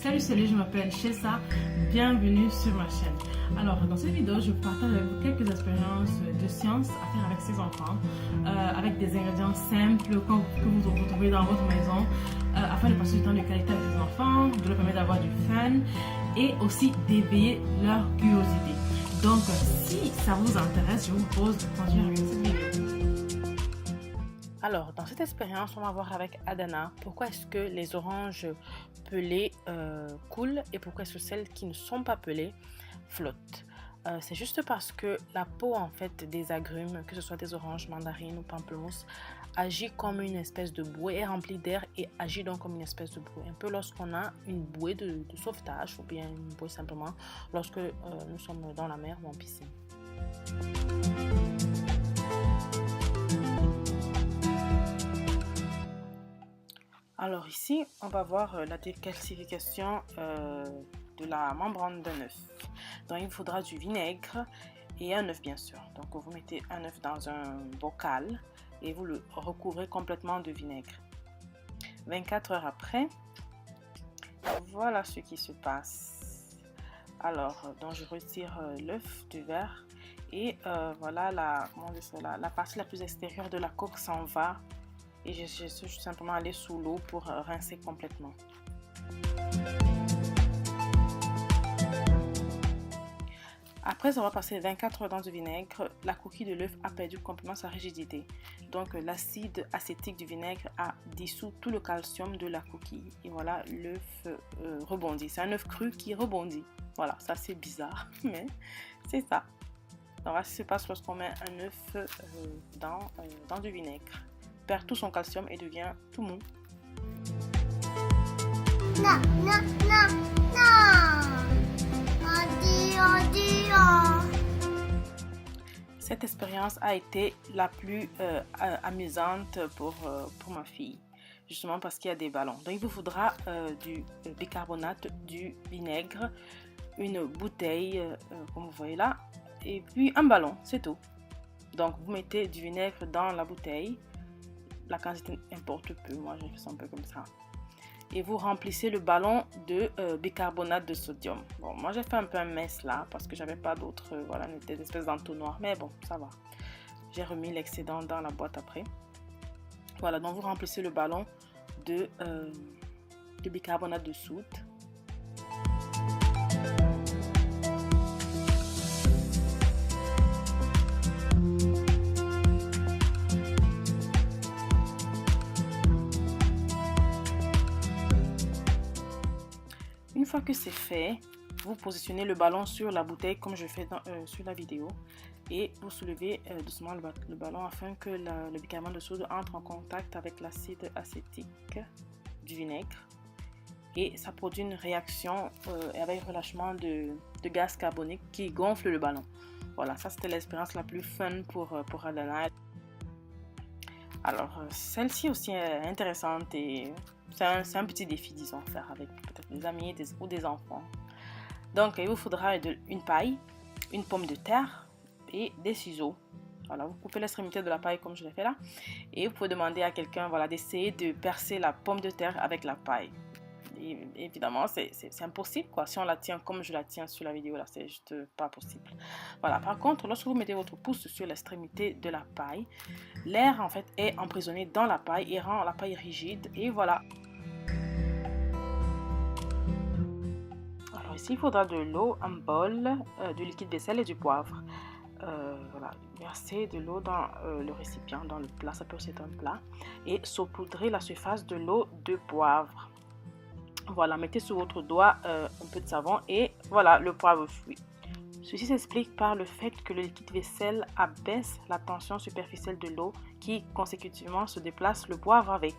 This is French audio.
Salut, je m'appelle Chessa, bienvenue sur ma chaîne. Alors dans cette vidéo, je partage avec vous quelques expériences de science à faire avec ses enfants, avec des ingrédients simples que vous retrouvez dans votre maison, afin de passer du temps de qualité avec les enfants, de leur permettre d'avoir du fun et aussi d'éveiller leur curiosité. Donc si ça vous intéresse, je vous propose de continuer avec cette vidéo. Alors, dans cette expérience, on va voir avec Adana pourquoi est-ce que les oranges pelées coulent et pourquoi est-ce que celles qui ne sont pas pelées flottent. C'est juste parce que la peau en fait des agrumes, que ce soit des oranges, mandarines ou pamplemousse, agit comme une espèce de bouée, est remplie d'air et agit donc comme une espèce de bouée. Un peu lorsqu'on a une bouée de sauvetage ou bien une bouée simplement lorsque nous sommes dans la mer ou en piscine. Alors ici, on va voir la décalcification de la membrane d'un œuf. Donc il faudra du vinaigre et un œuf bien sûr. Donc vous mettez un œuf dans un bocal et vous le recouvrez complètement de vinaigre. 24 heures après, voilà ce qui se passe. Alors, donc je retire l'œuf du verre et voilà la partie la plus extérieure de la coque s'en va. Et je suis simplement aller sous l'eau pour rincer complètement. Après avoir passé 24 heures dans du vinaigre, la coquille de l'œuf a perdu complètement sa rigidité. Donc l'acide acétique du vinaigre a dissous tout le calcium de la coquille. Et voilà, l'œuf rebondit. C'est un œuf cru qui rebondit. Voilà, ça c'est bizarre, mais c'est ça. Donc voilà ce qui se passe lorsqu'on met un œuf dans du vinaigre. Perd tout son calcium et devient tout mou. Non, non, non, non. Cette expérience a été la plus amusante pour ma fille, justement parce qu'il y a des ballons. Donc il vous faudra du bicarbonate, du vinaigre, une bouteille, comme vous voyez là, et puis un ballon, c'est tout. Donc vous mettez du vinaigre dans la bouteille. La quantité importe peu, moi j'ai fait ça un peu comme ça. Et vous remplissez le ballon de bicarbonate de sodium. Bon, moi j'ai fait un peu un mess là parce que j'avais pas d'autres, voilà, des espèces d'entonnoirs. Mais bon, ça va. J'ai remis l'excédent dans la boîte après. Voilà, donc vous remplissez le ballon de bicarbonate de soude. Une fois que c'est fait, vous positionnez le ballon sur la bouteille comme je fais sur la vidéo et vous soulevez doucement le ballon afin que le bicarbonate de soude entre en contact avec l'acide acétique du vinaigre et ça produit une réaction avec relâchement de gaz carbonique qui gonfle le ballon. Voilà, ça c'était l'expérience la plus fun pour Adana. Alors, celle-ci aussi est intéressante et c'est un petit défi, disons, à faire avec peut-être des amis ou des enfants. Donc, il vous faudra une paille, une pomme de terre et des ciseaux. Voilà, vous coupez l'extrémité de la paille comme je l'ai fait là. Et vous pouvez demander à quelqu'un voilà, d'essayer de percer la pomme de terre avec la paille. Et évidemment, c'est impossible quoi. Si on la tient comme je la tiens sur la vidéo là, c'est juste pas possible. Voilà. Par contre, lorsque vous mettez votre pouce sur l'extrémité de la paille, l'air en fait est emprisonné dans la paille et rend la paille rigide. Et voilà. Alors ici, il faudra de l'eau, un bol, du liquide vaisselle et du poivre. Voilà, versez de l'eau dans le récipient, dans le plat, ça peut être un plat, et saupoudrez la surface de l'eau de poivre. Voilà, mettez sur votre doigt un peu de savon et voilà, le poivre frit. Ceci s'explique par le fait que le liquide vaisselle abaisse la tension superficielle de l'eau qui consécutivement se déplace le poivre avec.